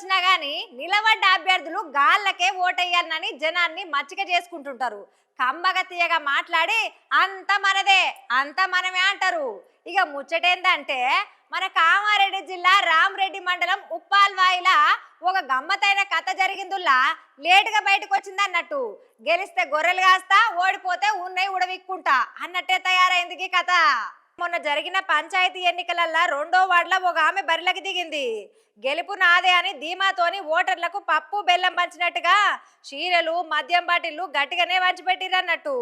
వచ్చినా గాని నిలబడ్డ అభ్యర్థులు గాళ్ళకే ఓటేయాలని జనాన్ని మచ్చిక చేసుకుంటుంటారు. కమ్మగ తీయగా మాట్లాడి అంత మనదే అంత మనమే అంటారు. ఇక ముచ్చటేందంటే మన కామారెడ్డి జిల్లా రామరెడ్డి మండలం ఉప్పాల్వాయిల ఒక గమ్మతైన కథ జరిగిందుల్లా లేటుగా బయటకు వచ్చింది అన్నట్టు. గెలిస్తే గొర్రెలు కాస్తా ఓడిపోతే ఉన్నయి ఉడవిక్కుంటా అన్నట్టే తయారైంది ఈ కథ. మొన్న జరిగిన పంచాయతీ ఎన్నికలల్లా 2వ వార్డులో ఒక ఆమె బరిలోకి దిగింది. గెలుపు నాదే అని ధీమాతోని ఓటర్లకు పప్పు బెల్లం పంచినట్టుగా చీరలు మద్యం బాటిల్లు గట్టిగానే పంచిపెట్టిరన్నట్టు.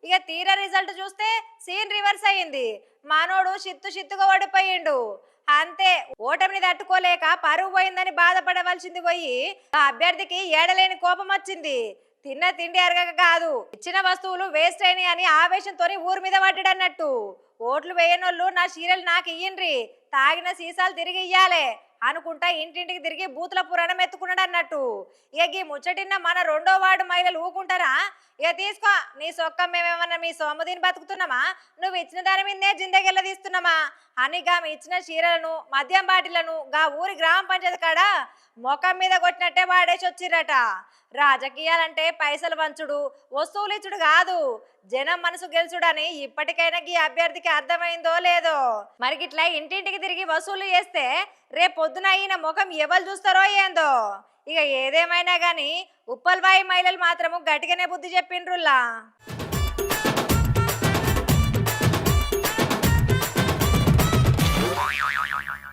ఇక తీరా రిజల్ట్ చూస్తే సీన్ రివర్స్ అయ్యింది. మనోడు చిత్తుగా ఓడిపోయిండు. అంతే, ఓటమిని తట్టుకోలేక పరువు పోయిందని బాధపడవలసింది పోయి ఆ అభ్యర్థికి ఏడలేని కోపం వచ్చింది. తిన్న తిండి అరగక కాదు, ఇచ్చిన వస్తువులు వేస్ట్ అయినాయి అని ఆవేశంతో ఊరి మీద పడ్డాడన్నట్టు. ఓట్లు వేయనోళ్ళు నా చీరలు నాకు ఇయ్యండ్రి, తాగిన సీసాలు తిరిగి ఇయ్యాలే అనుకుంటా ఇంటింటికి తిరిగి బూతుల పురాణం ఎత్తుకున్నాడు అన్నట్టు. ఇక ఈ ముచ్చటిన్న మన 2వ వార్డు మహిళలు ఊకుంటారా? ఇక తీసుకో నీ సొక్క, మేమేమన్నా మీ సొమ్మదిని బతుకుతున్నామా? నువ్వు ఇచ్చిన దాని మీదే జిందగెల్ల తీస్తున్నామా అని గా ఇచ్చిన చీరలను మద్యం బాటిలను గా ఊరి గ్రామ పంచాయతీ కాడ మొఖం మీద కొట్టినట్టే వాడేసి వచ్చిరట. రాజకీయాలంటే పైసలు వంచుడు వస్తువులు ఇచ్చుడు కాదు, జనం మనసు గెలుచుడని ఇప్పటికైనా ఈ అభ్యర్థికి అర్థమైందో లేదో. మరి ఇట్లా ఇంటింటికి తిరిగి వసూలు చేస్తే రేపొద్దున ఈయన ముఖం ఎవరు చూస్తారో ఏందో. ఇక ఏదేమైనా గాని ఉప్పల్వాయి మహిళలు మాత్రము గట్టిగానే బుద్ధి చెప్పిండ్రులా.